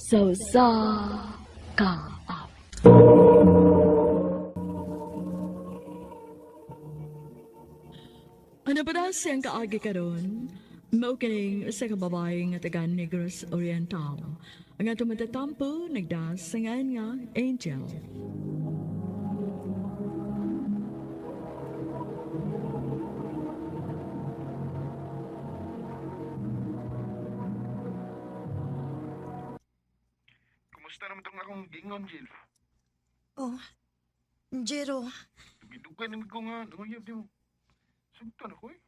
Sausa ka. Ano ba na siyang kaagi karon? Maukining sa kababae nga taga Negros Oriental. Ang atong matatampo, nagdasangan nga Angel. Kumusta naman itong akong gingon, Jill? Oh, Jero, Dugidugan naman ko nga, nangayab di mo. Sugtan ako eh.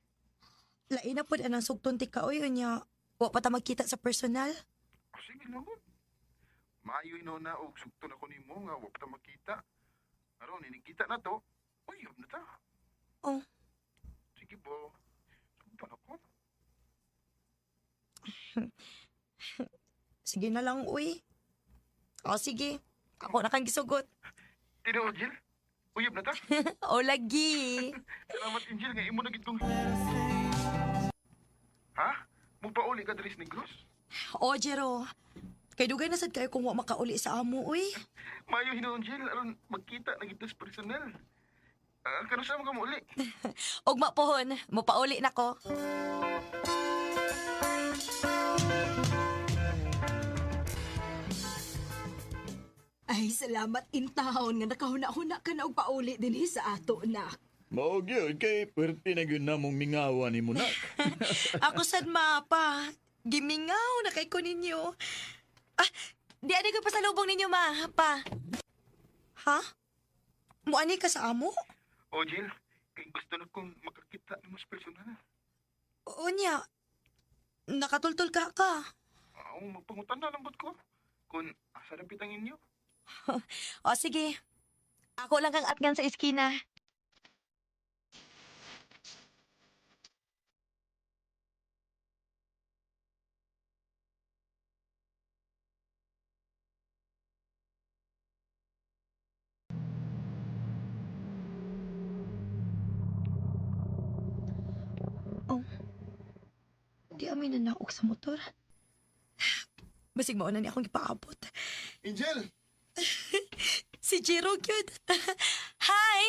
lain na po anang sugton ti kaoy unya. Wa pa ta magkita sa personal. Sige lang ko. Maayoy no na og sugton ako ni mo nga, wap ta makita. Aron, inikita na to. Uyab na ta. Oh, Sige po. Sugtan ako. sige na lang uy. Oh, sige. Ako na kang gisugot. Tino, Jill? Uyab na ta. O lagi. Salamat, Angel, nga imo na gitong... Ha? Mupauli ka Dres Negros? O Jero, kay dugay na sad kayo kung wa makauli sa amo uy. Maayo hinoon, Jill. Aron, magkita na gitas personal. Kano sa mga mauli? Og mapohon, mopauli na ko. Ay, salamat in town nga nakahuna-huna ka na og pauli dinhi sa ato nak. Mao gyud kay perti na gyud namong mingawan ni Munak. Ako sad mapa. Gimingaw na kay ko ninyo. Ah, di ani ko pasalubong ninyo ma, pa. Ha? Muani ka sa amo? O, Jill, kay gusto na kong makakita ni mas personal. Unya, nakatultol ka ka. Magpangutan na lambot ko. Kung asa na pitang inyo. O sige, ako lang kang atgan sa iskina. Oh, di amin na naok sa motor. Basig mo na ni akong ipaabot. Angel! Si Jiro cute. Hi!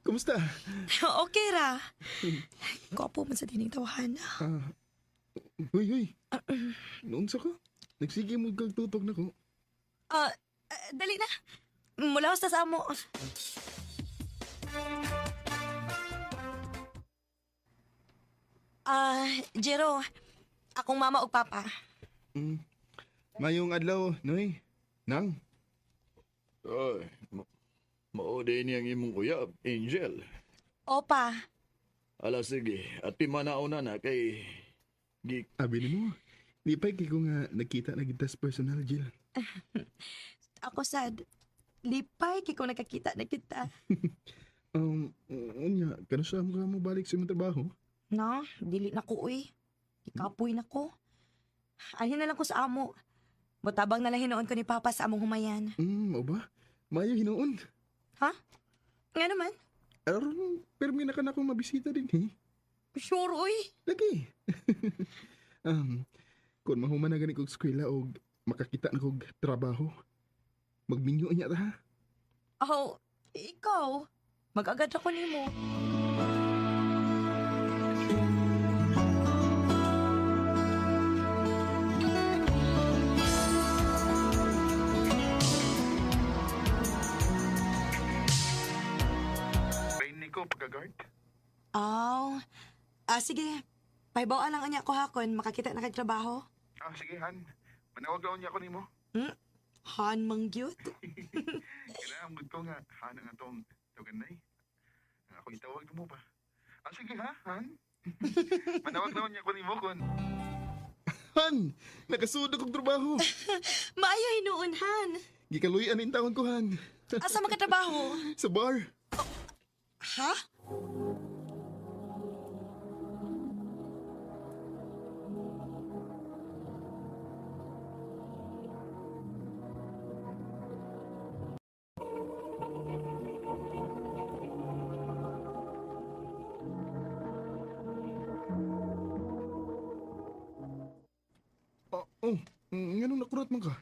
Kumusta? Okay ra. Gwapo man sa dining tawahan. Uy. Noon sa ko? Nagsige mo kagtutok na ko. Dali na. Mula sa amo. Jiro, akong mama o papa. Mayong adlaw, noy. Nang. Ay, mao din yang imong uyab, Angel. Opa, Ala sige, at timanaw na kay Abi ni mo. Di pa kay ko nga nakita na gitas personal, Jill. ako sad. Lipay kay kung nakakita na kita. Unya, kano sa mo balik sa imong trabaho? No, dili na ko uy. Ikapoy na ko. Alhin na lang ko sa amo. Mutabang na lang hinoon ko ni Papa sa among humayan. Mao ba? Mayo hinoon. Ha? Nga naman. Aron, permi na ka na akong mabisita din, eh. Sure, uy. Lagi. Kung mahuman na gani kog eskwela o makakita na kog trabaho, magminyo niya ta, ha? Oh, ikaw. Mag-agad ako nimo. Rain ni ko, pagka-guard. Aw. Sige. Paibawaan lang anya ko hakon. Makakita na kay trabaho. Sige, Han. Manawag lang niya ako ni mo. Han mangyot. Kailangan ko nga, Han ang atong tuganay. Ako itawag mo ba? Sige ha, Han. Manawag lang niya ako ni mo kung... Han! Nakasudo kog trabaho! Maayo hinuon, Han. Gikaluyan in taon ko, Han. Asa magkatrabaho? Sa bar. Ha? Nganong nakurat man ka?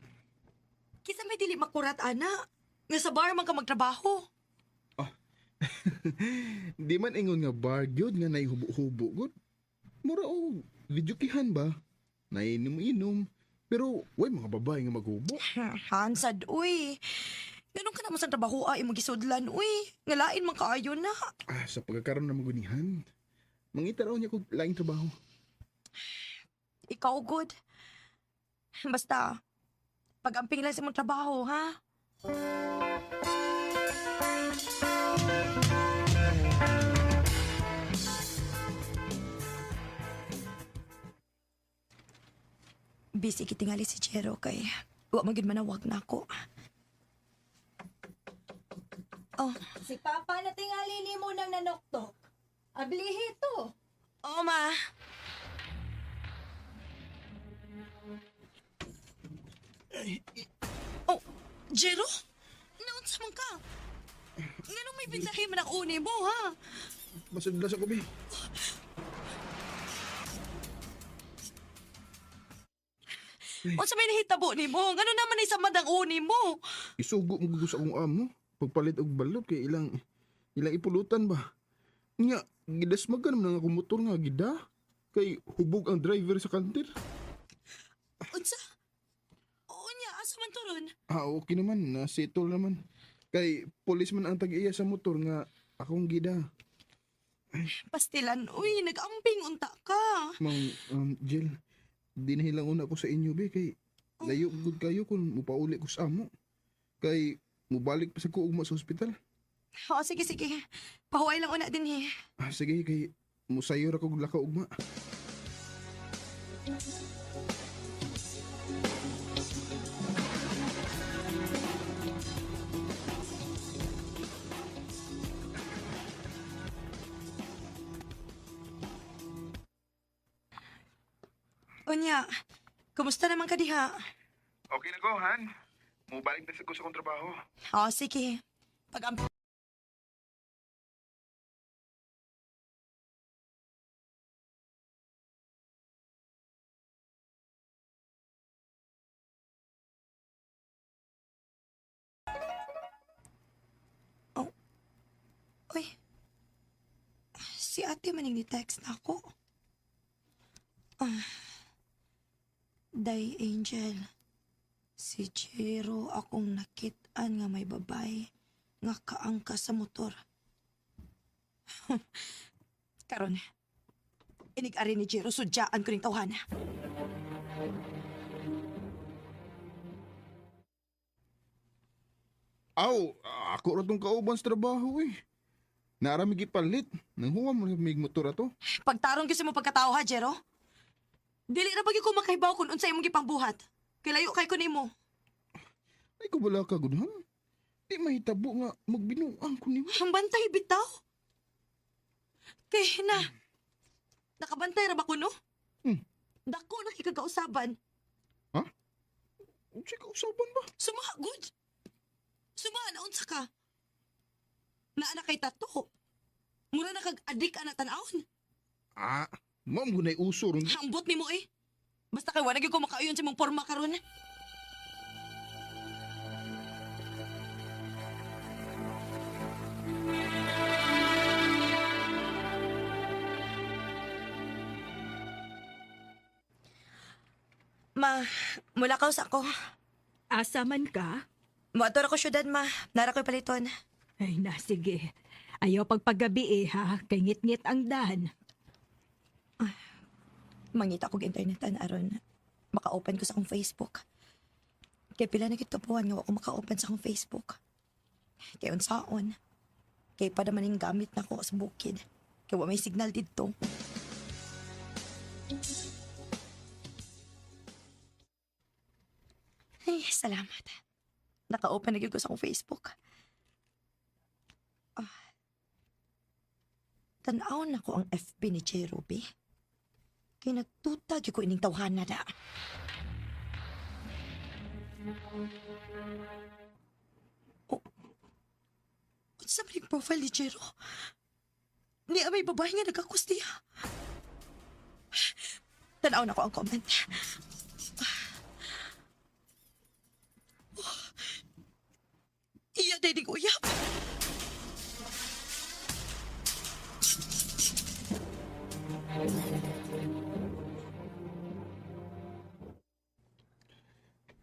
Kisa may dili makurat, ana. Nga sa bar man ka magtrabaho. Di man ingon nga bar gyud nga naihubo-hubo gud. Mura o videokihan ba? Nainom-inom. Pero way mga babae nga maghubo. Hansad, uy. Ganun ka naman sa trabaho ay mong gisudlan, uy. Ngalain man kaayo na. Sa pagkakaroon ng magunihan. Mangita raw niya kog laing trabaho. Ikaw, good. Basta, pag-amping lang sa mong trabaho, ha? Busy kitingali si Jero kay wa man gid manawag na ako. Oh, Si Papa na tingali ni mo nang nanoktok. Ablihi to. oh ma. Oh, Jero? Naunsa man ka? Nganong may bintahin man ang uni mo, ha? Masadlas ako, be. Unsa may nahitabo ni mo? Ngano naman ay samad ang uni mo? Isugo mo gusto sa akong amo. Pagpalit og balot kay ilang ipulutan ba? Nya, gidasmagan naman ang akong motor nga gida. Kay hubog ang driver sa kantir. Unsa? Oo niya, asa man to ron? Okay naman, nasettle naman. Kay policeman ang tag-iya sa motor nga akong gida. Pastilan, uy, nag-amping unta ka. Mang, Jill, di nahilang una ko sa inyo, be. Kay layo gud kayo kung mupauli ko sa amo. Kay mubalik pa sa kuugma sa ospital. Oo, sige, sige. Pahuway lang una din eh. Sige, kay musayo ra kog laka ugma. Unya, kumusta naman ka diha? Okay na ko, Han. Mubalik na sa ko sa kong trabaho. Oo, sige. Pag-amping. Oh. Uy. Si ate maning ni-text na ako. Day Angel. Si Jero akong nakit-an nga may babay nga kaangka sa motor. Karon, inig-ari ni Jero sudyaan ko ning tawhana. Aw, ako ra tong kauban sa trabaho eh. Naarami gipalit. Nang huwam mo may motor ato. Pagtarong gyud sa mo pagkatao ha, Jero? Dili ra bagi ko makahibaw kung unsay imong gipangbuhat. Kay layo kay ko nimo. Ay ko bala ka gudhan. Di mahitabo nga magbinuang ko nimo. Ang bantay bitaw. Kay na. Nakabantay ra ba ko no? Dako na kikagausaban. Unsay kausaban ba? Sumaha good. Sumaha na unsa ka? Naa kay tato. Mura na kag adik ana tan-awon. Ma'am gunay usor. Hambot nimo eh. Basta kay wala gyud ko makauyon sa imong porma karon. Ma, mula ka sa ako. Asa man ka? Moadto ako syudad, ma. Nara ko'y paliton. Ay na, sige. Ayaw pagpagabi ha. Kay ngit-ngit ang dan. Mangita kong internetan aron maka-open ko sa akong Facebook. Kay pila na gitupuan nga ako maka-open sa akong Facebook. Kay unsaon. Kay pada maning gamit na ko sa bukid. Kay wa may signal dito. Ay, salamat. Naka-open na gyud ko sa akong Facebook. Tan-aw na ko ang FB ni J. Ruby. Kay nagtuta gyud ko ining tawhana da. Oh. Unsa man yung profile ni Jero? Ni may babae nga nagkakustiya. Tanaw na ko ang comment. Iya, day di uyab.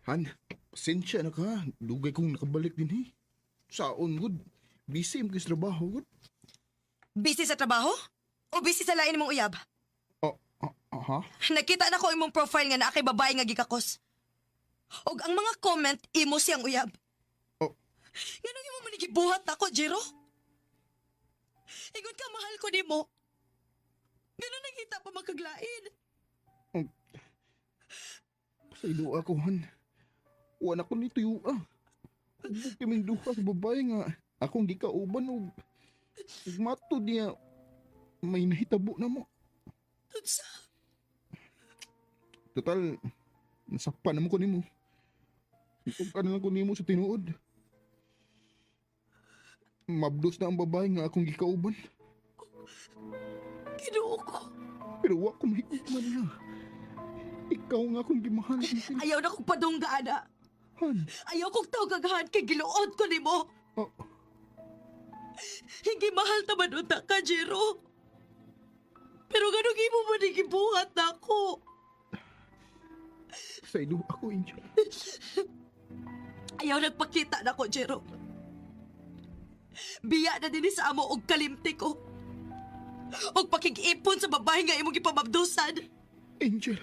Han, pasensya na ka. Dugay kong nakabalik din Saon, good. Busy mo sa trabaho, good. Busy sa trabaho? O busy sa lain mong uyab? Ha? Nakita na ko imong profile nga na kay babae nga gikakos. Og ang mga comment, imo siyang uyab. Oh. Ganun imo manigibuhat ako, Jiro? Ingon ka, mahal ko nimo. Ganun nakita pa magkaglain. Sa ilo ako, Han. Wala ko nito yung Huwag kaming duha sa babae nga. Akong di kauban o mato niya may nahitabo na mo. Tunsa? Total, nasakpan naman ko nimo. Kung ka na lang ko nimo sa tinuod. Mabdos na ang babae nga akong gikauban. Kinuo ko. Pero wa ko mahigugman na. Ikaw nga akong gimahal. Ayaw na kong padunggaan na. Han, Ayaw kong tawgagahan kay giluod ko nimo. oh, Hindi mahal taman unta ka, Jiro. Pero ganun imo manigibuhat na ako. sa ilo ako, Angel. Ayaw nagpakita na ko, Jero. Biya na din sa amo og kalimti ko. Og pakig-ipon sa babae nga imong ipamabdusan. Angel.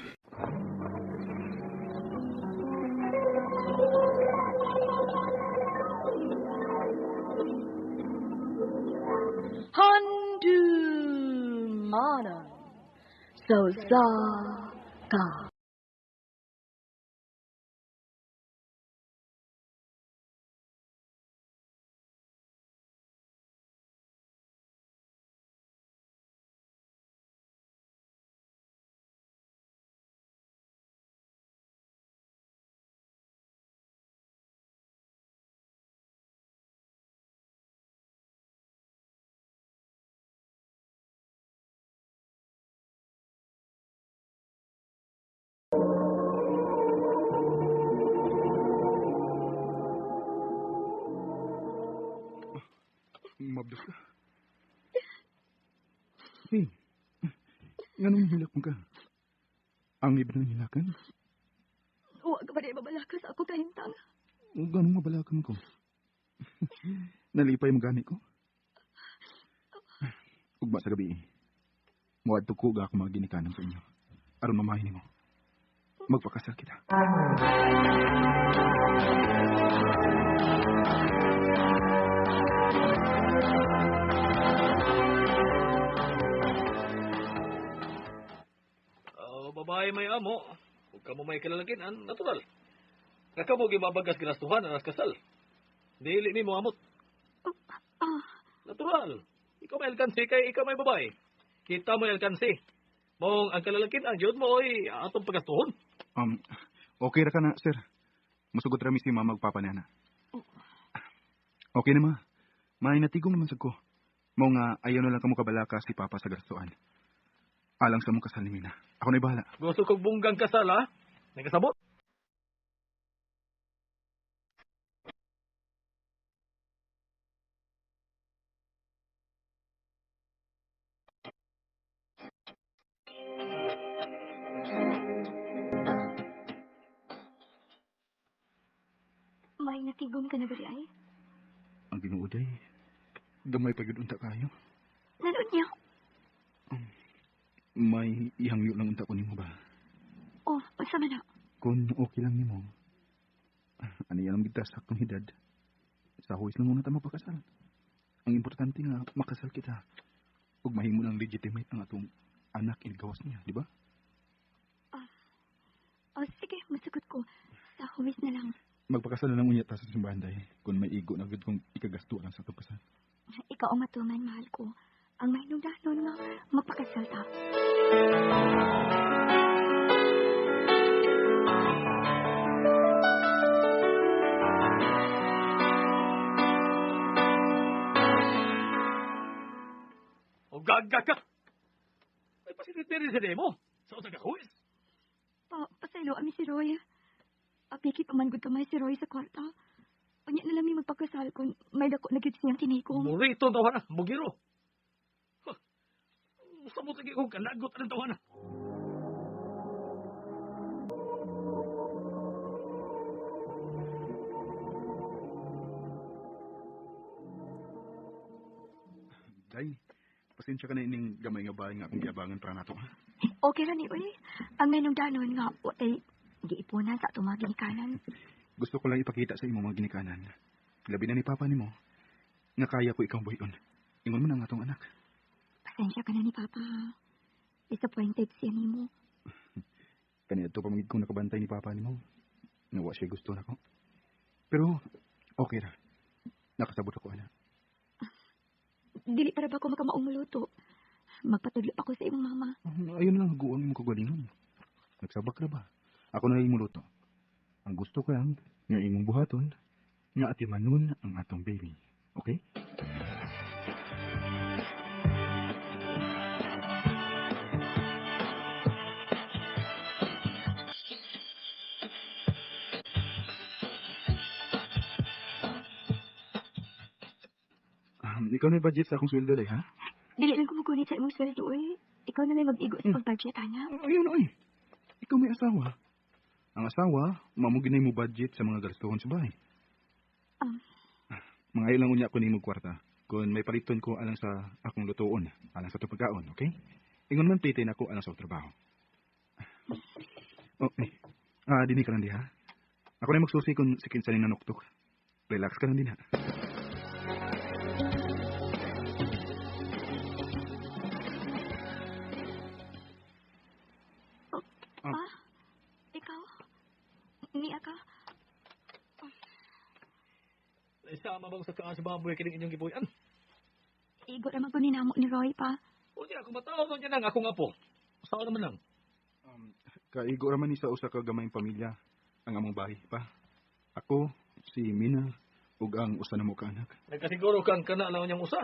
Handumanan so sa ka. Mabdos ka. Hey, ganun hilak mo ka. Ang iba ng hilakan. Huwag ka pa rin mabalakas ako kahintang. Ganun mabalakan ko. Nalipay mo gani ko. Ugba sa gabi. Muad to ko ako mga ginikanan sa inyo. Aron mamahin mo. Magpakasal kita. Babae may amo, huwag ka mo may kalalakinan, natural. Kaka mo gibabagas ginastuhan anas kasal. Dili ni mo amot. Natural. Ikaw may alkansi kay ikaw may babae. Kita mo yung alkansi. Mong ang kalalakinan, yun mo ay atong pagastuhon. Okay ra ka na, sir. Masugot rami si mama magpapanana. Okay na ma. May natigong naman sa ko. Mong ayaw na lang kamo kabalaka si papa sa gastuan. Alang sa mong kasal ni Mina. Ako na'y bahala. Gusto kong bunggang kasal, ha? Nagkasabot? May natigom ka na ba ay? Ang ginuuday. Gamay pagidunta kayo. Nanood niya? May ihangyo lang unta ko nimo ba? Oh, sama na. Kung okay lang nimo. Ano yan ang gitasak ng hidad? Sa huwis lang muna tayo mapakasal. Ang importante nga, makasal kita. Huwag mahimo ng legitimate ang atong anak ilgawas niya, di ba? Oh, sige, masugot ko. Sa huwis na lang. Magpakasal na lang unya ta sa simbahan dahil kung may igo na gud kong ikagasto lang sa itong kasal. Ikaw ang matuman, mahal ko. Ang may nungdanon nga, magpakasal ta. O gaga ka! May pasilitiri sa demo. Sa usag kahuis. Pasaylo, ami si Roy. Apikit uman gud kamay si Roy sa kwarta. Anya na lang may magpakasal kung may dako na gyud siyang tinikom. Murito tawa na, bugiro. Huh. Sa mo tagi kong kalagot ang tawa na. Day, pasensya ka na ining gamay nga bahay nga akong giabangan para nato, ha? Okay ra ni uy. Ang mainungdanon nga watay giipunan sa atong mga ginikanan. Gusto ko lang ipakita sa imo mga ginikanan. Labi na ni Papa nimo nga kaya ko ikaw buhayon. Ingon mo na nga atong anak. Pasensya ka na ni Papa. Disappointed siya nimo. Kanito pamigid kong nakabantay ni Papa nimo. Nga wa siya gusto nako. Pero okay ra. Nakasabot ako anak. Dili para ba ako makamaong luto? Magpatudlo pa ko sa imong mama. Ayun lang guon mo kagalingon. Nagsabak na ba? Ako na yung muluto. Ang gusto ko lang nga imong buhaton nga atimanon ang atong baby. Okay? Ikaw na yung budget sa akong sweldo day, ha? Dili lang ko magunit sa imong sweldo uy. Ikaw na lang mag-igo sa pag-budget ana. Ayun, oy. Ikaw may asawa. Ang asawa, mamuginay mo budget sa mga gastuhon sa bahay. Mga ilang unya ko ni mo kwarta. Kung may paliton ko alang sa akong lutuon, alang sa itong pagkaon, okay? Ingon man titin ako alang sa trabaho. Okay. Dini ka lang di, ha? Ako na magsusi kung si kinsa ning nanuktok. Relax ka lang din, ha? Pa? Ikaw? Niya ka? Isama bang sa kaan sa baboy kining inyong gibuyan? Igo naman ko ninamo ni Roy pa. O di ako matawag mo dyan ang akong apo. Saan naman lang? Kaigo raman ni sa usa ka gamayng pamilya ang among bahay pa. Ako, si Mina, ug ang usa na mo ka anak. Nagkasiguro kang kana lang niyang usa.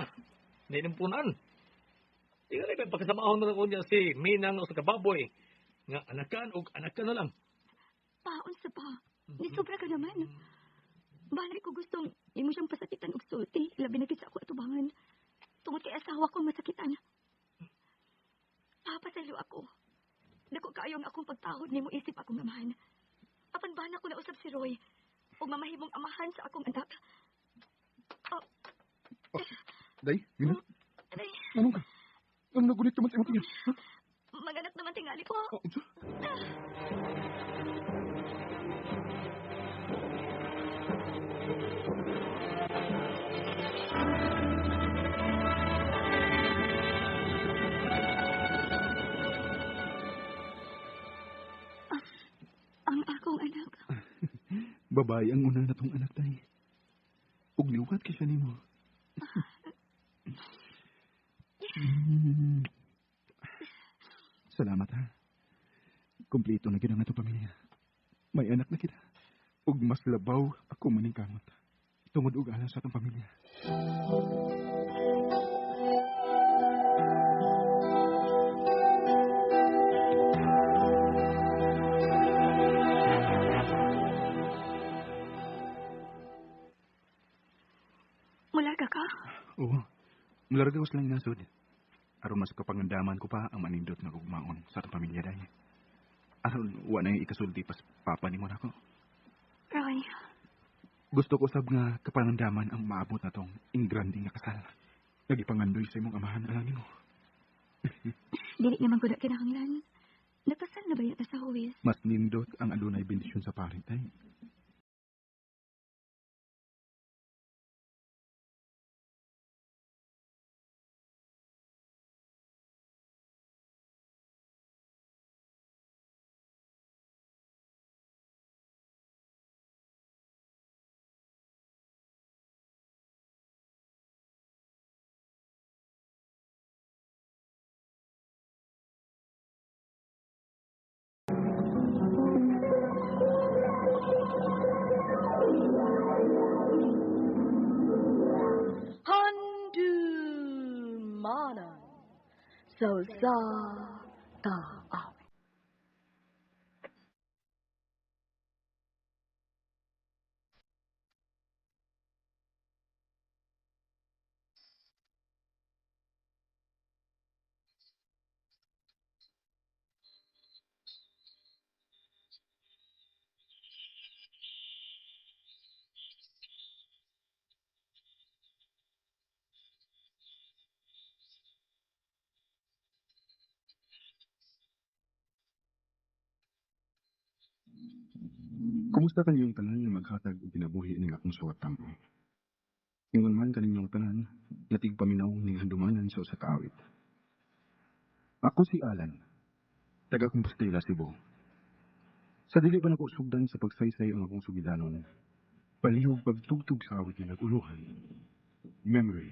Ninimpunan. Di ka lang pagkasamahon na lang ko niya si Minang o sa kababoy. Nga anakan o anakan na lang. Paon sa pa. Ni sobra ka naman. Balay ko gustong imo siyang pasakitan og sulti. Labi na gid sa ako atubangan. Tungod kay asawa ko masakitan. Papasalo ako. Dako kaayo nga akong pagtahod nimo isip akong amahan. Apan bana ko na usab si Roy. Ug mamahimong amahan sa akong anak. Day, Mina, Aray, ano ka? Ang nagunit naman sa imong tingin. Ha? maganak naman tingali ko. Unsa? Ang akong anak. Babae ang una na tong anak tay. Ug liwat kay siya nimo. Salamat ha. Kompleto na gid ang atong pamilya. May anak na kita. Ug mas labaw ako maning kamot. Tungod ug alang sa atong pamilya. Mulaga ka? Oo. Mularga ko silang nasod. Aron mas kapangandaman ko pa ang manindot nga ugmaon sa atong pamilya dahi. Aron wa na yung ikasulti pas papa ni mo nako. Roy, Gusto ko sab nga kapangandaman ang maabot na tong ingrandi nga kasal. Nagipangandoy sa imong amahan alang nimo. dili naman ko na kinahanglan. Nakasal na ba yata sa huwis? Mas nindot ang adunay bendisyon sa parit ay. Handumanan sa taas. Kumusta kaninyong tanan nga maghatag og kinabuhi ning akong suwatan? Ingon man kaninyong tanan, natig paminaw ning handumanan sa usa ka awit. Ako si Alan, taga Compostela, Cebu. Sa dili pa nako sugdan sa pagsaysay ang akong sugilanon, palihog pagtugtog sa awit nga naguluhan. Memory.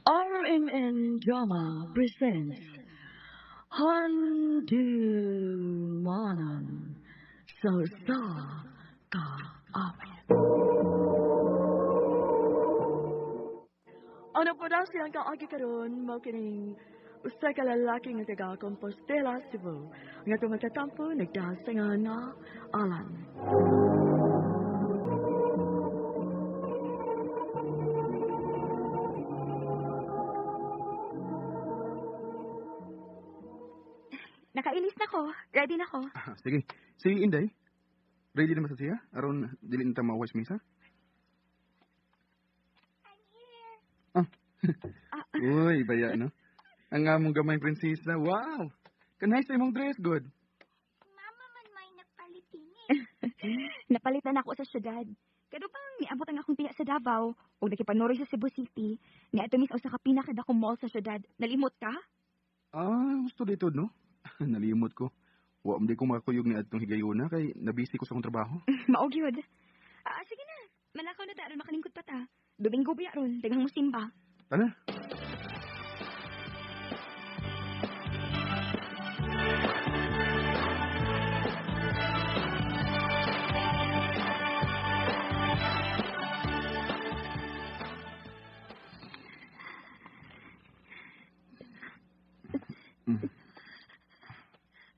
RMN Drama presents Handumanan sa Kaawit. Ano po daw siyang kaagi karon mao kining usa ka lalaki nga taga Compostela, Cebu. Nga tumatatampo nagdasangan nga Alan. Nakailis na ko. Ready na ko. Sige. Si Inday, ready naman sa siya? Aron, dili na tayo mawas misa? Ah. Uy, baya, no? Ang among gamay prinsesa. Wow! Kanay sa imong dress, good. Mama man may napalitin Napalitan ako sa syudad. Kado bang niabot ang akong tiya sa Davao o nakipanoroy sa Cebu City. Niadto mis sa ka pinakadakong mall sa syudad. Nalimot ka? Gusto dito, no? Nalimot ko. Wa mo di ko makakuyog ni adtong higayuna kay nabisi ko sa akong trabaho. Maog yun. Sige na. Malakaw na ta aron makalingkod pa ta. Domingo biya ron. Dagang musimba. Tara.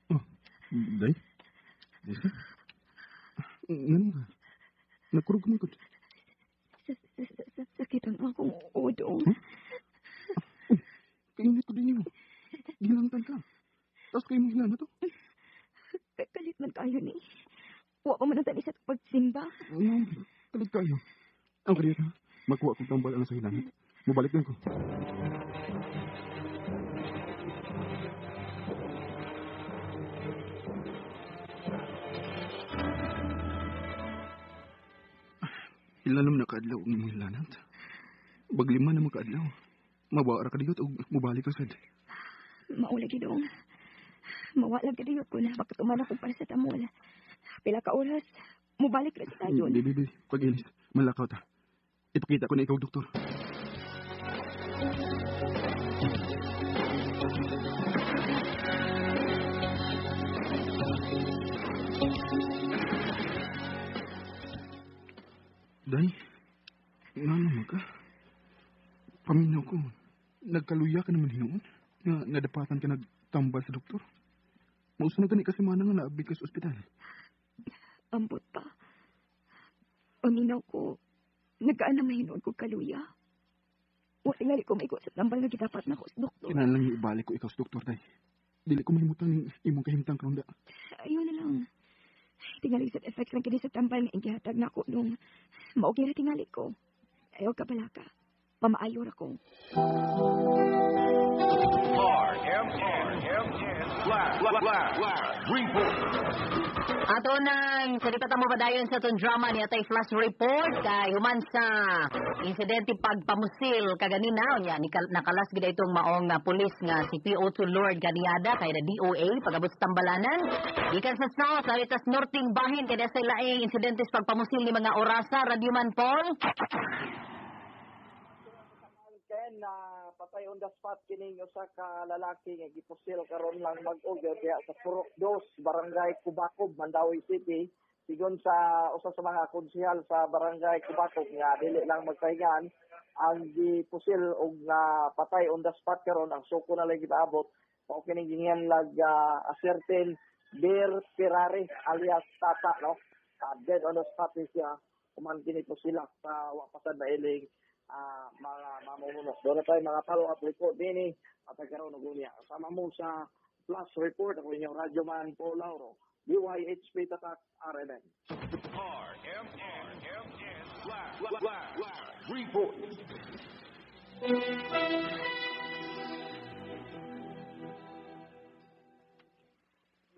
Oh, day? Desi? Ganun ka? Nagkurog ka mo ikot. Sakit ang akong udong. Kainit ko din mo. Ginangtan ka. Tapos kayo mo ginana to. Kalit man kayo ni. Wa pa man ang talis at pagsimba. Ano? Kalit kayo. Ang kariya ka. Magkuha kong tambal ang sa hilangan. Mubalik lang ko. Ilan naman nakaadlaw ang imong hilanat. Baglima naman kaadlaw. Mabawara ka diyot o mubalik ka sad. Maula gidong. Mawala gidiyot ko na makatuman akong paracetamol. Pila ka oras, mubalik na sa tayon. Bibi, pag-ilis. Malakaw ta. Ipakita ko na ikaw, doktor. Day, nga naman ka. Paminaw ko, nagkaluya ka naman hinoon. Nga nadapatan ka nagtambal sa doktor. Mausa na gani kasi manang nga naabig ka sa ospital. Ambot pa. Paminaw ko, nagkaan na mahinoon ko kaluya. O tingali ko maikot sa tambal na gitapat na ko sa doktor. Kailangan lang ibalik ko ikaw sa doktor, day. Dili ko mahimutan ng imong kahimtang karonda. Ayun na lang. Tingali sa effect lang kini sa tambal nga ingihatag na ako nung maugay na tingali ko. Ayaw ka pala ka. Pamaayo ra ko. Ato nang salita mo ba dayon sa itong drama ni Atay Flash Report kay human sa insidente pagpamusil kaganina niya nakalas gid itong maong pulis nga si PO2 Lord Ganiada kay na DOA pagabot sa tambalanan gikan sa South Saritas Norting bahin kay sa laing insidente sa pagpamusil ni mga orasa Radio Man Paul. Na patay on the spot kining usa ka lalaki nga gipusil karon lang mag-og diha sa Purok 2 Barangay Kubacob Mandawi City sigon sa usa sa mga konsehal sa Barangay Kubacob nga dili lang magpahingan ang gipusil og patay on the spot karon ang suko na lang gitaabot mao kining ginganlag a certain Bear Ferrari alias Tata no dead on the spot siya kuman kini pusila sa wapasad na iling mga mamumunos. Doon na tayo mga follow-up report din at nagkaroon ng gunya. Kasama mo sa Flash Report, ako inyong Radyo Man Paul Lauro, DYHP Tatak RMN. Flash Report.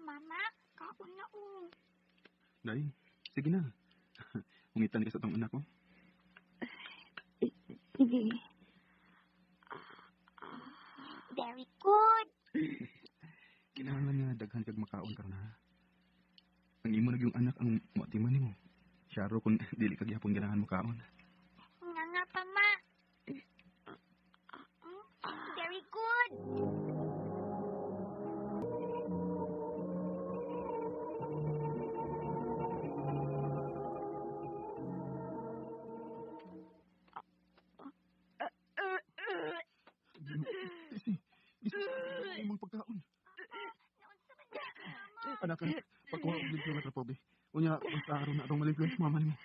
Mama, kaon na Day, sige na. Ungitan ka sa tong anak ko. Sige. Very good. Kinahanglan nga daghan kag makaon karon ha. Ang imo nagyong anak ang motiman nimo. Syaro kung dili kag yapon ganahan makaon. Nga nga pa, ma. Very good. Imong pagkaon. Anak, pagkuha og libro nga trapobe. Unya, basta aron na atong maligyan sa mama nimo.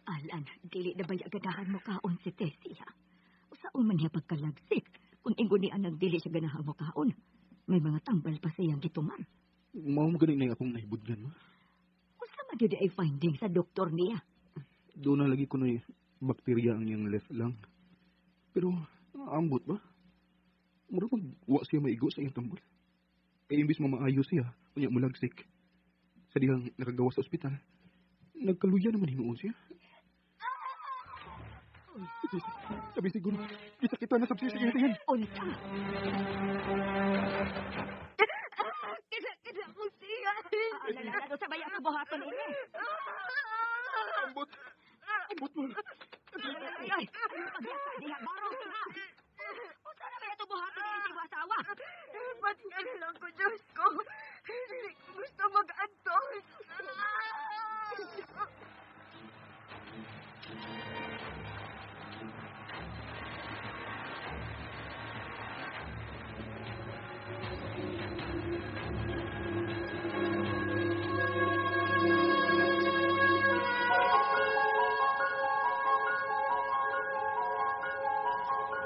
Alan, dili na baya ganahan mo kaon si Tessie, ha? Usaon man niya pagkalagsik. Kung ingo ni anang dili siya ganahan mo kaon, may mga tambal pa siyang gituman. Mao mo gani na akong nahibudgan mo. Usa man gyud ay finding sa doktor niya. Doon na lagi ko na bakterya ang iyang left lung. Pero, ambot ba? Mura pag wa siya maigo sa iyang tambal. Kaya imbis mamaayo siya, unya mulagsik. Sa dihang nakagawa sa ospital, nagkaluya naman hinuon siya. oy. Sabi siguro, kita na sa sisigayan. Unsa? Kina akong siya. Lalo sa bayan sa buhaton ini. Ambot mo. Ay, ano pagyasa diha baro na. Unsa na ba ito buhaton ini si asawa? Patingin lang ko, Diyos ko. Hindi ko gusto mag-antos.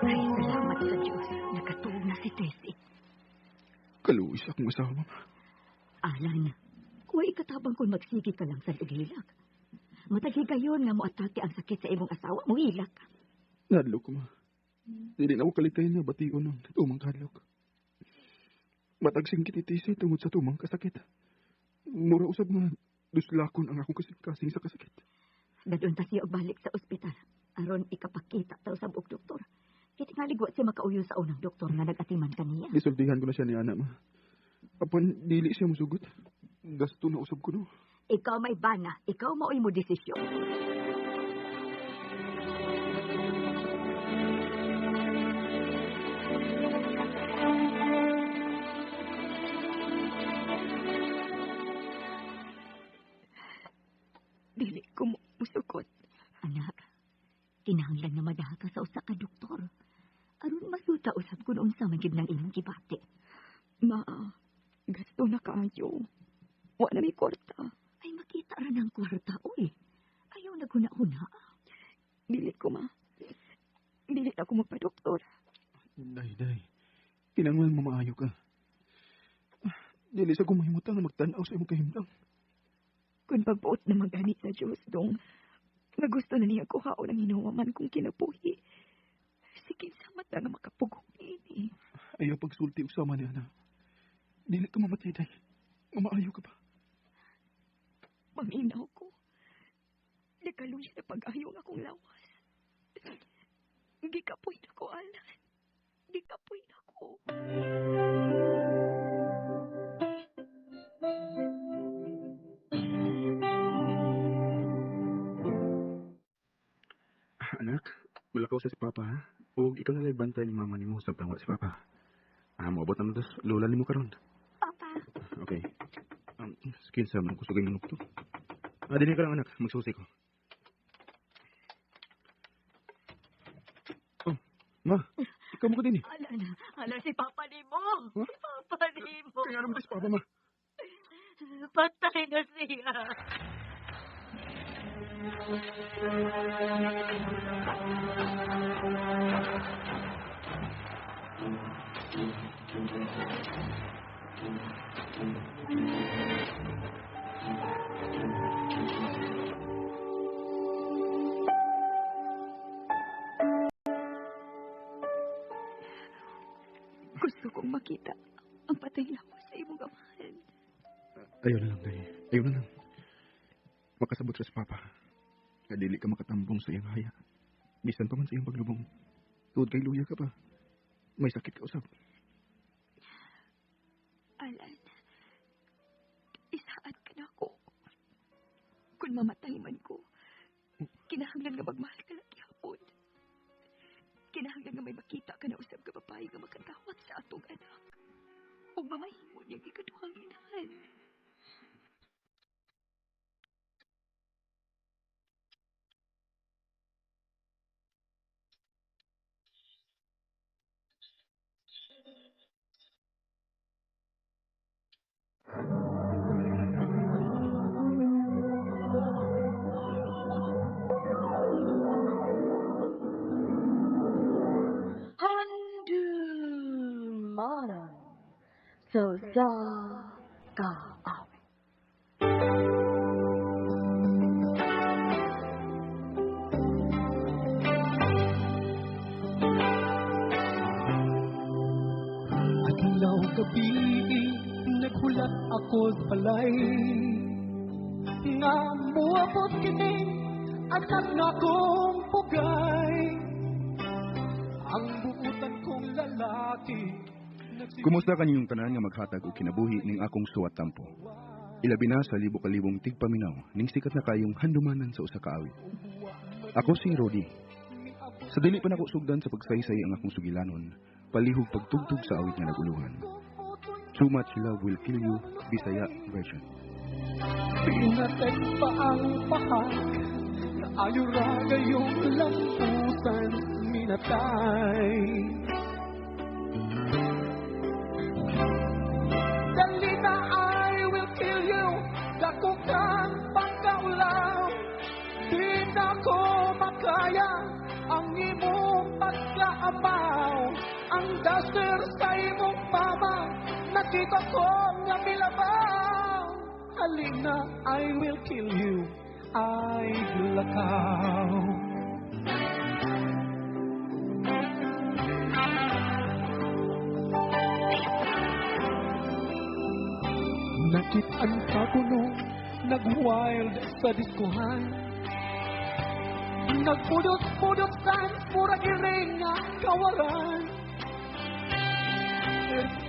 Ay, salamat sa Diyos. Nakatuog na si Tessie. Kaluwis akong asawa, ma. Alan, kuwa ikatabang kung magsigi ka lang sa lugilak. Matagi gayon nga mo atake ang sakit sa imong asawa mo hilak. Nadlok ko, ma. Hindi na ako kalikayin na bation ng tumang kadlok. Matagsing kititisi tungod sa tumang kasakit. Mura usab nga, duslakon ang akong kasing sa kasakit. Dadun ta siya og balik sa ospital. Aron ikapakita taw sa buok doktor. Kitingaligwa siya makauyo sa unang doktor nga nag-atiman kaniya. Gisultihan ko na siya ni Ana, ma. Apan, dili siya musugot. Gasto na usab ko, no. Ikaw may bana, ikaw maoy mo desisyon. Dili ko mo musugot. Anak, kinahanglan na madaha ka sa usa ka doktor. Aron masuta usab kun unsa man gid nang imong gibati. Ma, gasto na kaayo. Wa na may kwarta. Ay makita ra ng kwarta oy. Ayaw na guna-una. Dili ko, ma. Dili ako magpa-doktor. Day. Kinanglan mamaayo ka. Dili sa kumahimutang na magtanaw sa imong kahimtang. Kung pagbuot na magani sa Diyos, dong, nga gusto na niya kuhaon ang hinawaman kong kinabuhi. Sige, samat na nga makapugong ini. Ayaw pagsulti usama ni Ana. Dili ka mamatay, day. Mamaayo ka ba? Maminaw ko. Nagkaluya na pag-ayo nga akong lawas. Gikapoy na ko, Alan. Gikapoy na ko. Anak, wala ka sa si Papa, ha? O ikaw na lang bantay ni Mama ni mo sa tangwa si Papa. Maabot na dos, lola ni mo karon. Papa. Okay. Skin sa mga kusugay ng to. Dili ka lang, anak. Magsusi ko. Oh, ma. Ikaw mo ko din eh. Ala si Papa ni mo. Huh? Si Papa ni mo. Kaya naman si Papa, ma. Patay na siya. Gusto kong makita ang patay lawas sa imong amahan. Ayaw na lang, day. Ayaw na lang. Makasabot ka sa Papa. Kadili ka makatambong sa iyang haya. Bisan pa man sa iyang paglubong. Tuod kay luya ka pa. May sakit ka usap. Alan, isaad ka na ako. Kung mamatay man ko, kinahanglan nga magmahal ka lang gihapon. Kinahanglan nga may makita ka na usab ka babae nga makatawat sa atong anak. O mamahimo niyang ikaduhang inahan. Mana so za ka aw. Adlaw gabi naghulat ako sa balay nga muabot kini anak na kong pugay. Ang buutan kong lalaki. Kumusta kaninyong tanan nga maghatag og kinabuhi ning akong suwat tampo? Ilabi na sa libo-kalibong tigpaminaw ning sikat na kayong handumanan sa usa ka awit. Ako si Rodi. Sa dili pa nako sugdan sa pagsaysay ang akong sugilanon, palihog pagtugtog sa awit nga naguluhan. Too Much Love Will Kill You, Bisaya version. Pinatay pa ang pahag na ayaw ra gayong lampusan minatay. Dali na I will kill you, dako kang pagkaulaw. Di na ko makaya ang imong pagkaamaw. Ang daster sa imong mama, nakita ko nga milabaw. Halina, I will kill you, ay lakaw. Nakit-an ka kuno, nag-wild sa diskuhan. Nagpudot-pudot san, mura giring nga kawaran.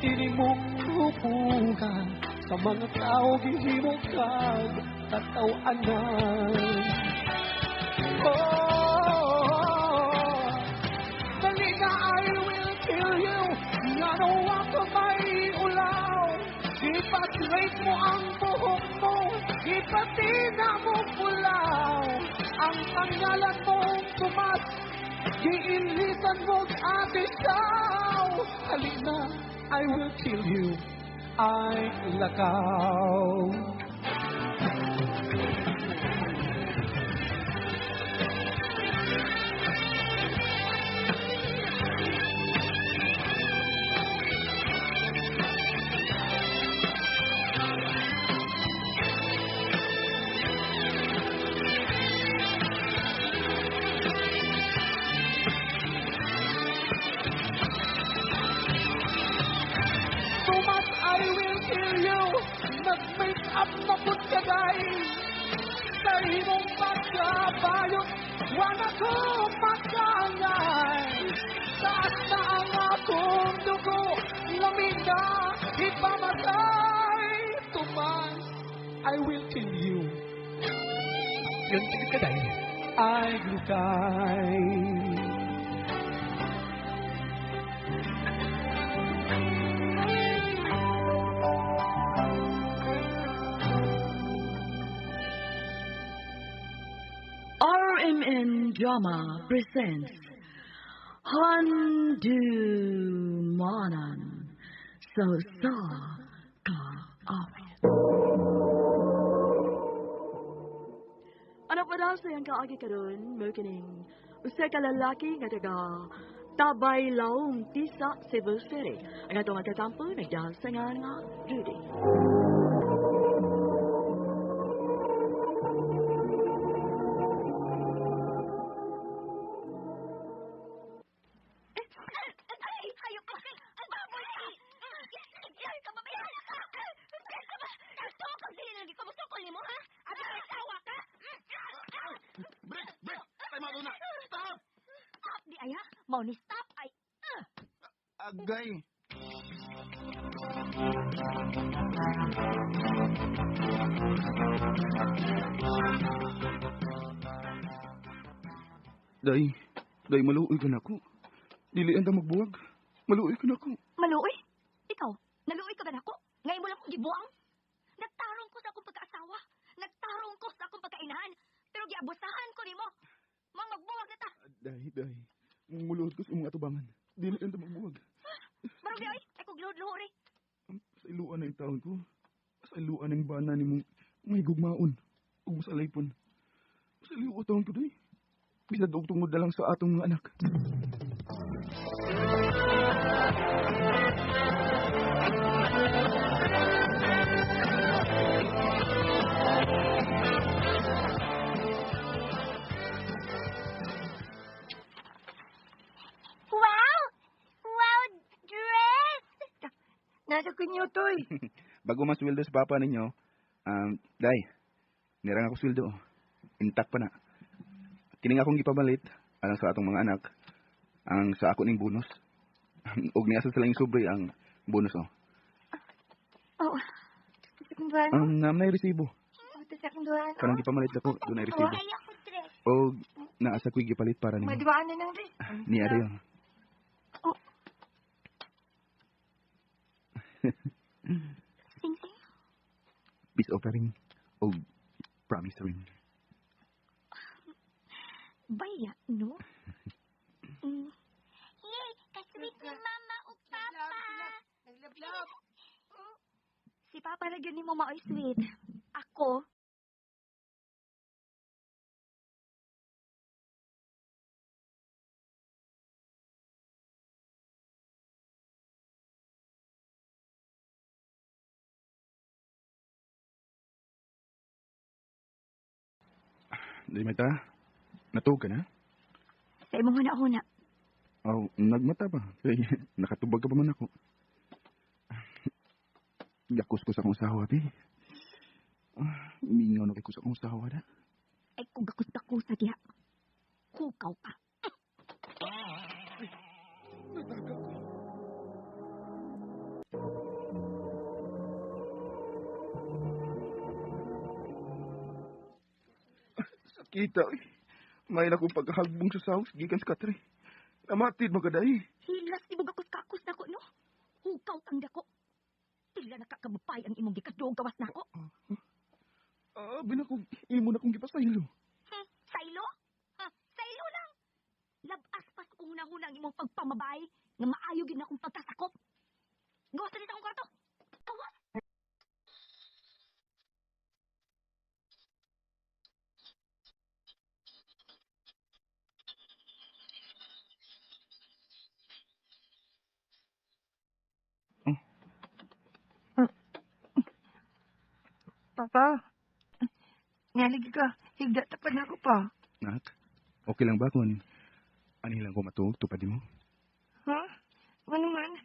Ini mong hupugan, sa mga tao gihimo kag tatawanan. Oh, dali na I will kill you, nga nawa ka may ulaw. Ipa-straight mo ang buhok mo, ipatina mo pulaw. Ang pangalan mong tumas, giinlisan mo't atisaw. Halina, I will kill you, ay lakaw. Nag-make up na put kagay sa imong pagkabayot, wala ko magkangay. Taas na ang akong dugo, lamig na ipamatay. Tumas, I will kill you. Yan tigit kaday, ay glukay. RMN Drama presents Handumanan So Sa Ka Awit. Ano pa daw sa iyang kaagi karon, Merkening, usa ka lalaki nga taga Tabay Laong Tisa, Cebu City. Ang atong matatampo, nagdasangan nga Rudy. Mau ni stop ay. Agay. Day maluoy ka na ako. Dili anda magbuwag. Maluoy ka na ako. Maluoy? Ikaw, naluoy ka ba na ako? Ngayon mo lang kong gibuang? Nagtarong ko sa akong pagkaasawa. Nagtarong ko sa akong pagkainahan. Pero giabusahan ko nimo. Mang magbuwag na ta. Day. Muluhod ko sa mga atubangan. Dili anda magbuwag. Marog di ay, ay kong luhod-luhod eh. Sa iluan na yung taon ko. Sa iluan na yung bana ni mong may gugmaon. Ug sa laypon. Sa iluan taon ko day. Bisa tungod na lang sa atong mga anak. Nasa kunyo to eh. Bago masweldo sa papa ninyo, Day, nirang ako sweldo. Intact pa na. Kining akong gipabalit alang sa atong mga anak ang sa ako ning bonus. Og niya sa silang sobre ang bonus oh. Oh, sa buwan. Namay resibo. Sa buwan. Kanang gipamalit ako dunay resibo. Og naa sa kuy gipalit para nimo. Maduaan na ng dress. Niya dayon. Oh. Sing-sing. Peace offering og promise ring. Baya, no? Yay! Kasweet ni Mama o Papa! Naglablab! Si Papa lagyan ni mo maoy sweet. Ako, Di mata. Natug ka na? sa imong huna-huna. Oh, nagmata ba? Kay nakatubag ka pa man ako. Yakos ko sa akong sawa, ti. Mingaw na kay ko sa akong sawa, da. Ay kung gakus-gakusa diha. Hukaw ka. Sakita, eh. May na kong pagkahagbong sa sahos, gikan sa katre. Namatid magaday. Hilas di mo gakus-gakus na ko, no? Hukaw kang dako. Tila nakakabupay ang imong gikadog gawas na ko. Binakong imo na kong gipasaylo. Saylo? Saylo lang. Labas pas kung hunahuna ang imong pagpamabay nga maayo gid na akong pagkasakop. Gawas na dito akong kwarto. Gawas. Papa, ngalig ka. Higda tapan ako pa. Nak, okay lang ba kung anilang ko matuog tupad mo? Ha? Ano man?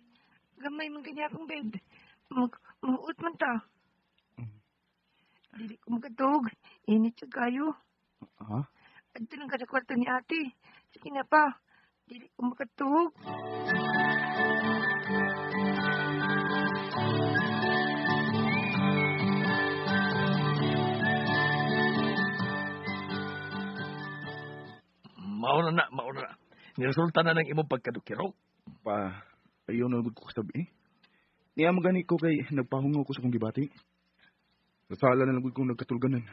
Gamay man kanya akong bed. Mahuot man ta. Dili ko makatog. Init siya kayo. Ha? Adto lang ka sa kwarto ni ate. Sige na pa. Dili ko makatog. Mauna na. Niresulta na ng imong pagkadukiro. Pa, ayaw na ko sabi eh. Niya magani ko kay nagpahungaw ko sa kong gibati. Nasala na lang kong nagkatulganan.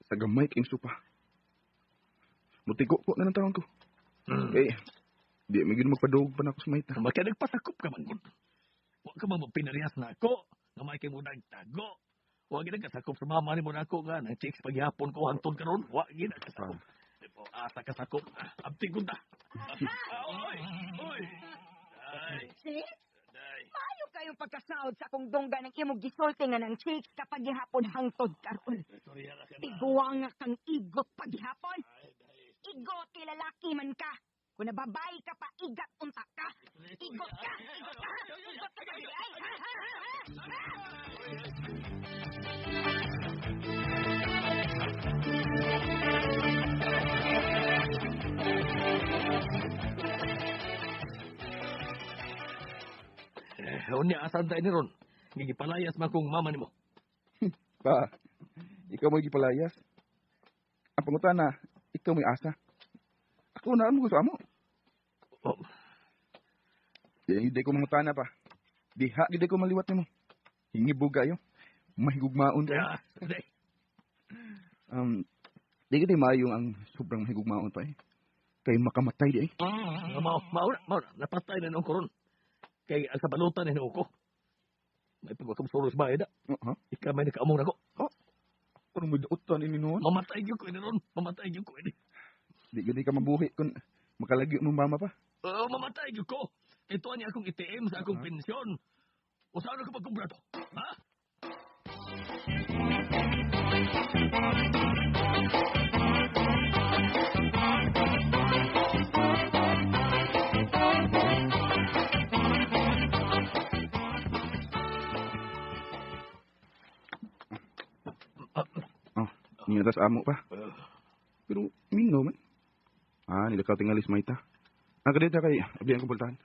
Sa gamay kayong supa. Mutigo ko na ng tawang ko. Eh, di may gino magpadog pa na ako sa maita. Maka nagpasakop ka man gud. Huwag ka man pinarihas na ako. Nga may kay mo nagtago. Huwag gina kasakop sa mama ni mo na ako nga. Nang chicks paghihapon ko hantun karon. Huwag gina kasakop. Asa kasakop. Abting ko na. Oy! Sis? Maayo kayong pagkasaod sa akong dongga ng imong gisulti nga ng chicks kapag gihapon hangtod karon. Tiguang nga kang igot paghihapon. Igot kay lalaki man ka. Kung nababay ka pa, igat unta ka. Igot ka! Igot ka! Igot ka! Ay! Unya asan tayo ni Ron? Gigipalayas man kong mama ni mo. Pa, ikaw mo gipalayas. Ang pangutana, ikaw may asa. Ako na mo gusto mo. Oh. Hindi ko mangutana pa. Diha, hindi ko maliwat nimo. Hingi buga yo. Mahigugmaon ka. Di kita maayong ang sobrang mahigugmaon pa eh. Kay makamatay di eh. Mauna. Napatay na nung koron. Kay ang kabalutan ni ko. May pagkakabsuros ba eda? Ika may nakaamong na ko. Anong may dautan ini noon? Mamatay yung ko ini ron. Mamatay yung ko ini. Di gani ka mabuhi kung makalagi mong mama pa. Mamatay yung ko. Ito niya akong ITM sa akong pensyon. O saan ako pagkumpra to? Ha? Niyatas amo pa. Pero mingaw man. Nilakaw tingalis may ta. Kadita kay, abiyan ko pultahan.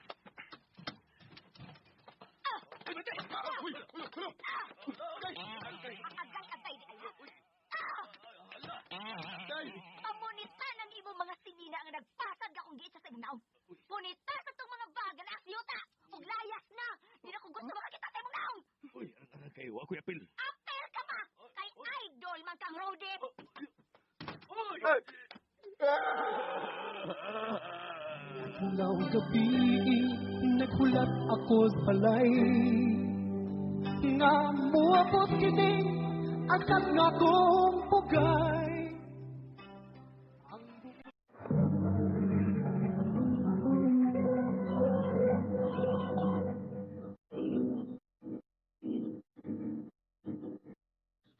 Pamunita ng imo mga sinina nga nagpasad ka kung giit sa imong naong. Punita sa itong mga baga na asyuta. Ug layas na. Di na ko gusto makakita sa imong naong. Uy, kayo, ako'y apil. Apel ka pa. Kay idol man kang Rodip. Tulaw gabi, naghulat ako sa balay. Nga muabot kini, agad nga kong pugay.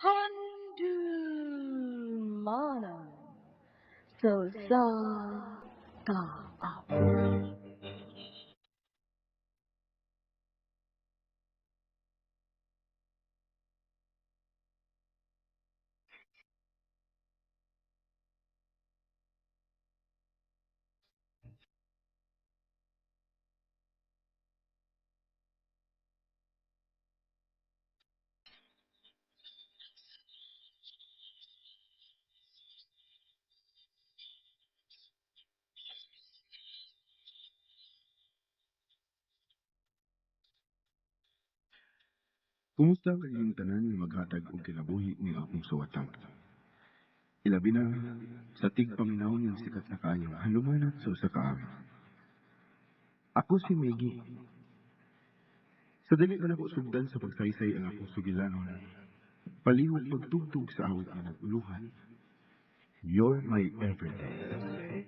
Handumana. So sa ka up. Kumusta kayong tanan nga maghatag og kinabuhi ni akong suwatan? Ilabi na sa tigpaminaw ng sikat na kayong halumanan sa usa ka amin. Ako si Maggie. Sa dili man ako sugdan sa pagsaysay ang akong sugilanon. Palihog pagtugtog sa awit nga naguluhan. You're my everyday.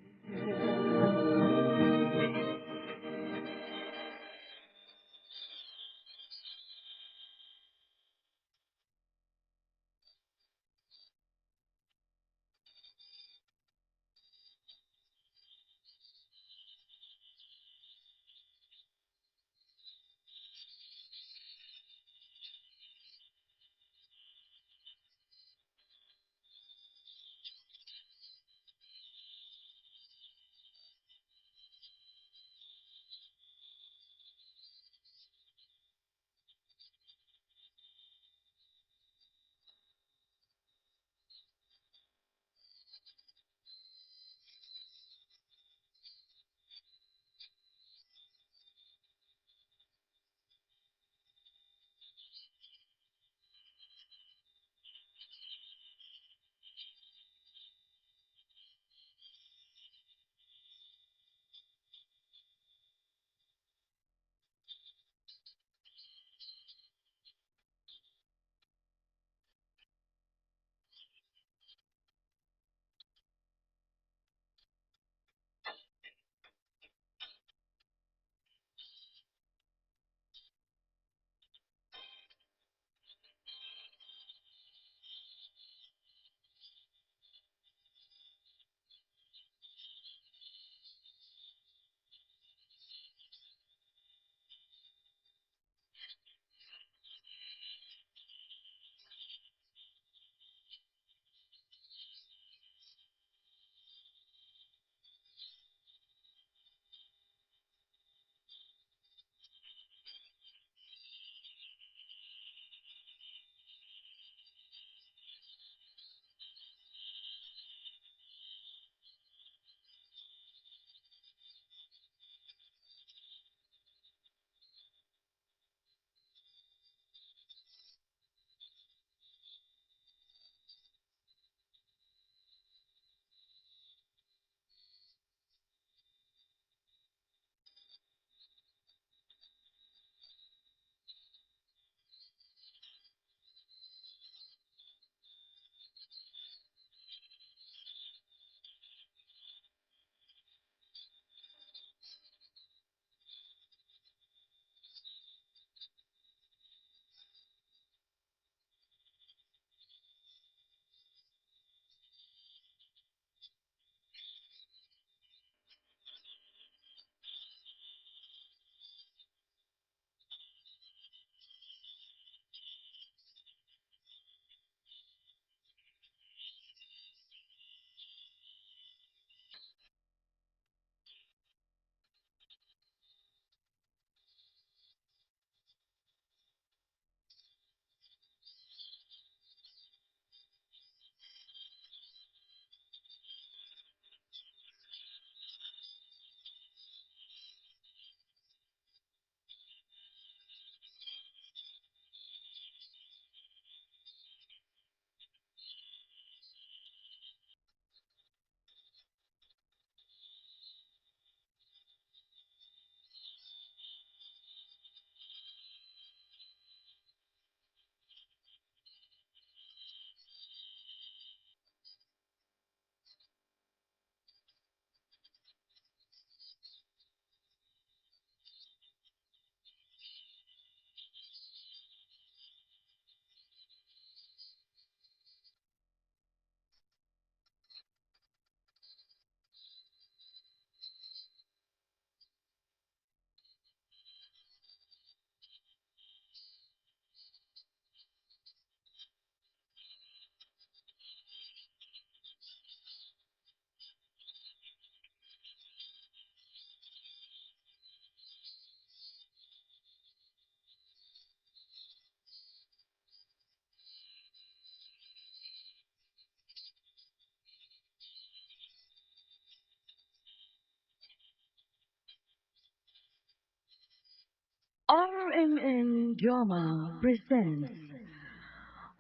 Drama presents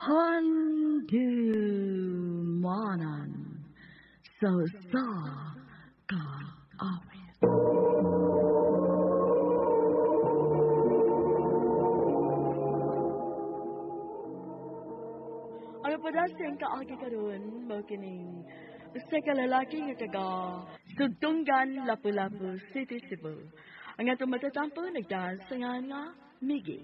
Handumanan sa kaawit. Ang padaseng kaagi karon mao kining usa ka lalaki nga taga Sugtungan, Lapu-Lapu City, Cebu. Ang atong matatampo nagdasangan nga Miggy.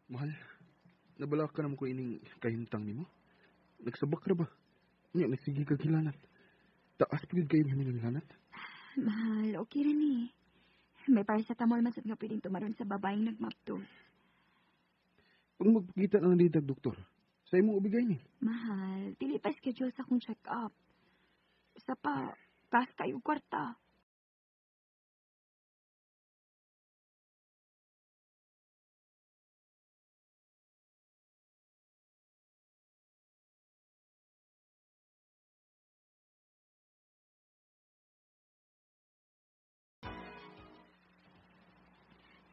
Mahal, nabala ka naman ko ining kahintang nimo. Nagsabak ra ba? Nya nagsige ka gilanat. Taas pagid kayo himin ng gilanat. Mahal, okay rin eh. May paracetamol man sad nga pwedeng tumaron sa babaeng nagmapto. Kung magpakita na ng doktor, sa imong ubigay ni. Mahal, dili pa schedule sa akong check-up. Isa pa, gas kayo kwarta.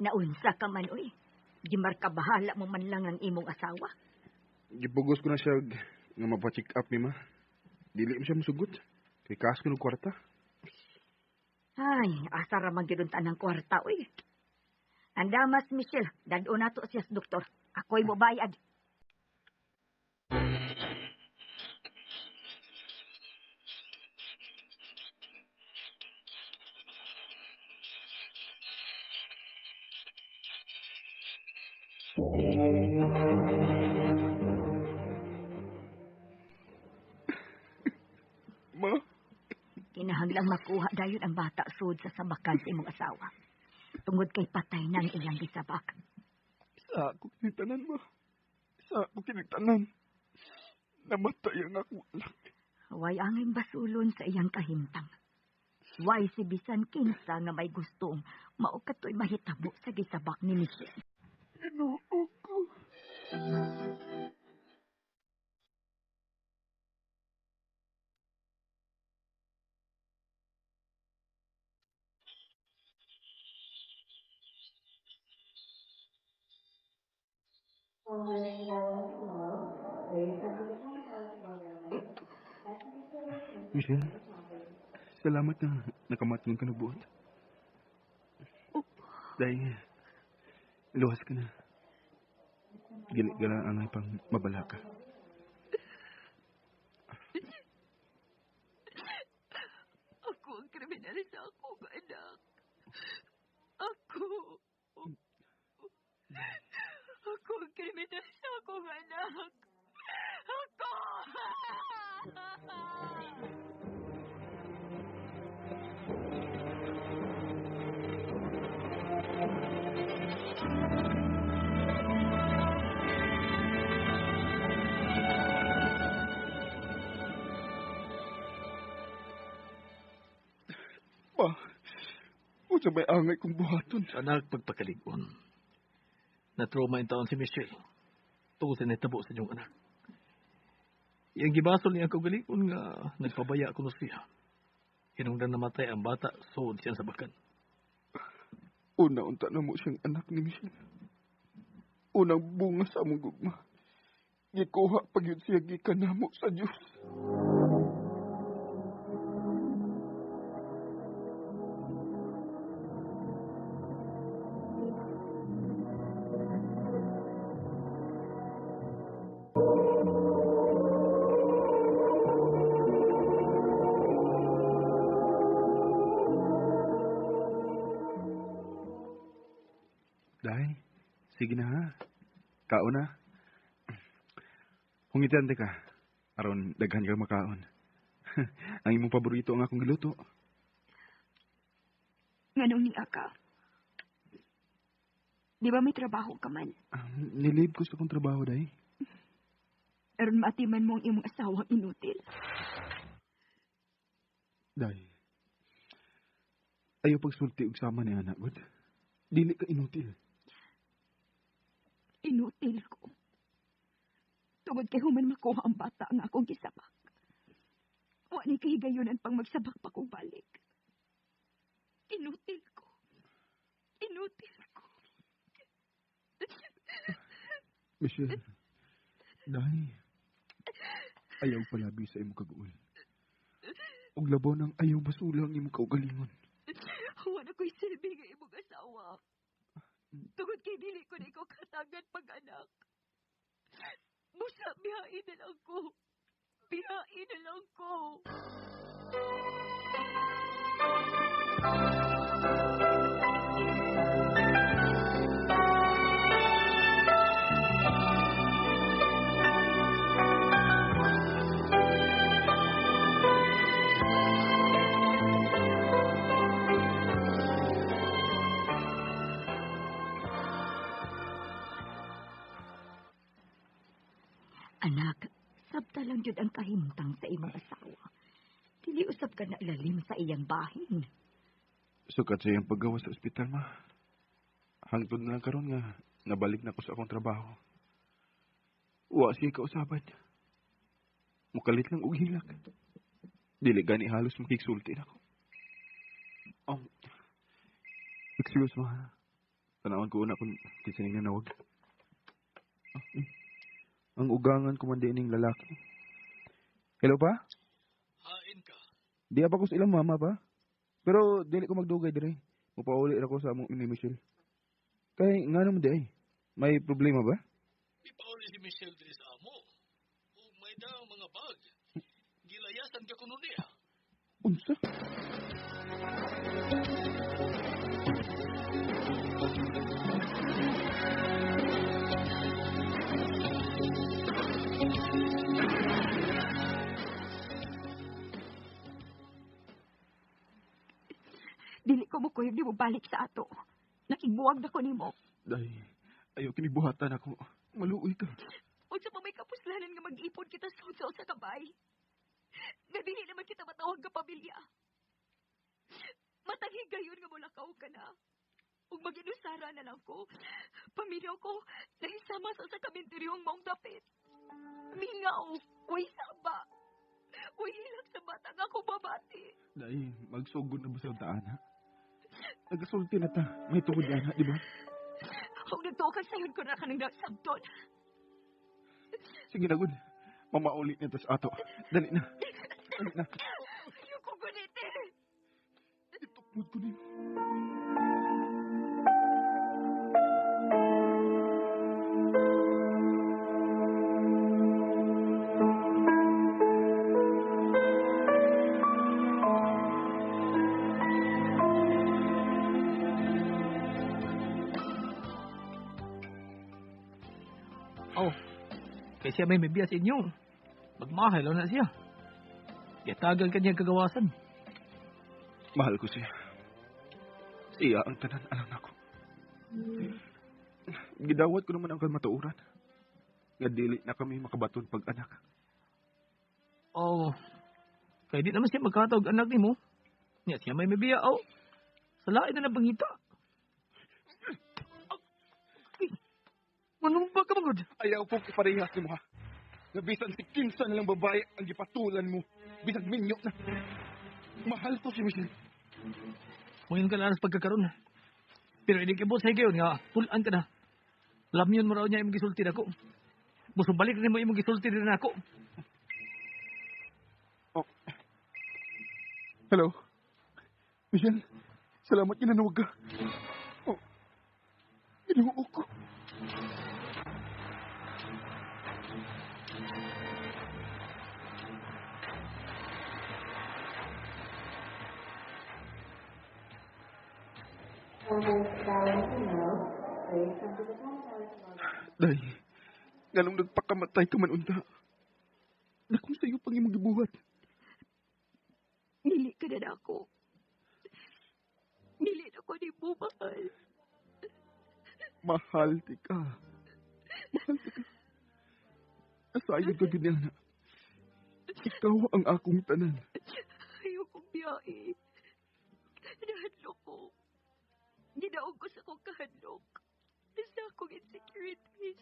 Naunsa ka man, uy. Gimarka bahala mo man lang ang imong asawa. Gipugos ko na siya nga mapacheck up ni ma. Dili mo siya musugot. Kay kaas ko ng kwarta. Ay, asa ra man gyud ng kwarta, uy. Anda, Mas Michelle, dad-o na to siya sa doktor. Ako'y mo bayad. Ma? Kinahanglang makuha dayon ang bata sud sa sabakan sa imong asawa. Tungod kay patay na ang iyang gisabak. Sa ako kinigtanan, ma. Sa ako kinigtanan. Namatay ang akong anak. Way angay basulon sa iyang kahimtang. Way si bisan kinsa nga may gustong mao katoy mahitabo sa gisabak ni Michelle. Ginoo ko. Michelle, salamat na nakamatulong ka na buot. Dahil, luwas ka na. Gala ang pang mabala ka. Ako ang kriminal sa akong anak. Ako ang kriminal sa akong anak. Ako! Pa, unsa may angay kong buhaton. Anak, pagpakalig-on. Na-trauma in taon si Michelle. Tungkol sa netabo sa inyong anak. Yang gibasol niya kaugalingon nga nagpabaya ko na siya. Hinungdan namatay ang bata, sood siya sa bakan. Una-unta na mo siyang anak ni Michelle. Unang bunga sa among gugma. Gikuha pag yun siya gikan namo sa Diyos. Day, sige na ha. Kaon na. Hungitan ka. Aron daghan ka makaon. Ang imong paborito ang akong giluto. Nganong ni Aka? Di ba may trabaho ka man? Nilib ko sa akong trabaho, day. Aron maatiman mo ang imong asawang inutil. Day, Ayaw pagsulti og sama ni anak, God. Dili ka inutil. Inutil ko. Tungod kay human makuha ang bata nga akong gisabak. Wa ni kahigayunan pang magsabak pa kong balik. Inutil ko. Inutil ko. Michelle, dahi. Ayaw palabi sa imo kaguol. Og labaw nang ayaw basulang imo kaugalingon. Wa na ko'y silbi nga imong asawa. Tungod kay dili ko na ikaw katagan pag-anak. Busa, bihain na lang ko. Bihain na lang ko. Anak, sabta lang yun ang kahimtang sa imong asawa. Dili usab ka na lalim sa iyang bahin. Sukat sa iyang paggawa sa ospital, ma. Hangtod na lang karon nga, nabalik na ko sa akong trabaho. Wa siya kausaban. Mukalit lang og hilak. Dili gani halos makiksulti na ko. Excuse ma. Tanawan ko una kung kisining na nawag. Ang ugangan ko man ning lalaki. Hello pa? Hain ka. Di pa ko sa ilang mama pa. Pero dili ko magdugay dire. Mupauli ra ko sa among ni Michelle. Kay nga naman di ay. May problema ba? Ipauli si Michelle diri sa amo. O may daw mga bag. Gilayasan ka kuno niya. Unsa? Dili ko mo kuyog di mo balik sa ato. Nakigbuwag na ko ni mo. Day, ayaw kinibuhatan ako. Maluoy ka. Huwag sa pa may kapuslanan nga mag-ipon kita sa kabay. Nga dili naman kita matawag ka pamilya. Matagi gayon nga mula ka ka na. Huwag mag-inusara na lang ko. Pamilya ko, nahisama sa kamintiryong maong dapit. Mingaw, uy saba. Uy hilang sa batang ako babati. Day, magsugod na ba sa daan, ha? Nagasulti na ta. May tungod yan, ha? Di ba? Huwag nagtukan sa'yon ko na ka nang nasabton. Sige na, good. Mamauli na ta sa ato. Dali na. Dali na. Ayoko gunite. Itukmod ko din. Kaya siya may biya sa inyo. Magmahal na siya. Yatagal ka niya kagawasan. Mahal ko siya. Siya ang tanan alam ako. Gidawat ko naman ang kalmatuuran. Nga dili na kami makabaton pag-anak. Kaya di naman siya magkatawag anak ni mo. Niya siya may biya. Salain na nabangita. Manong ba ka magod? Ayaw po kiparehas ni mo, ha? Nabisan si kinsa na lang babae ang gipatulan mo. Bisag minyo na. Mahal ko si Michelle. Ngayon ka na pagkakaroon. Pero hindi kibos ay kayo nga. Pulaan ka na. Lamyon mo raw niya imong gisulti na ko. Buso balik rin mo imong gisulti rin ako. Hello? Michelle, salamat kinanuwag ka. Inuo ko. Day, ganong nagpakamatay ka man unta. Nakong sa'yo pang imong gibuhat. Nili ka na ako. Nili na ko ni mo, mahal. Mahal ti ka. Mahal ti ka. Asayod ka ganyan na. Ikaw ang akong tanan. Ayokong biyahe. Nahadlok ko. Gidaog ko sa kong kahadlok. Sa akong insecurities.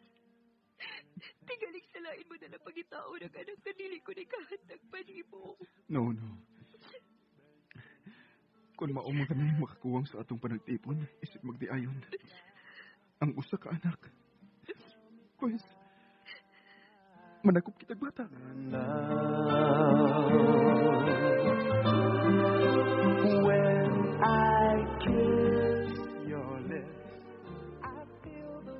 Tingalik sa lain mo na lang pagitao ng anak na dili ko ni kahatag pa nimo. No. Kung maumang ka na yung makakuwang sa atong panagtipon, isip magdiayon. Ang usa ka anak. Pues, manakop kitag bata. When I kiss your lips, I feel the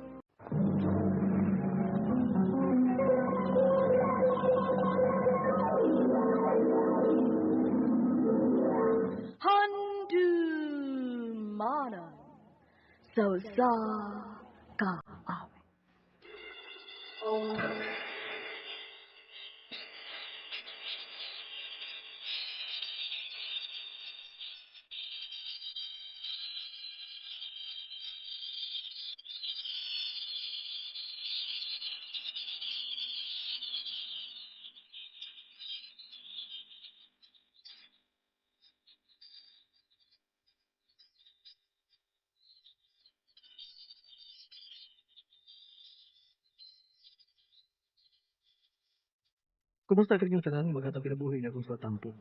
Handumanan sa kaawit. Kumusta ka yung tanan maghatag kinabuhi na kung sa tampo?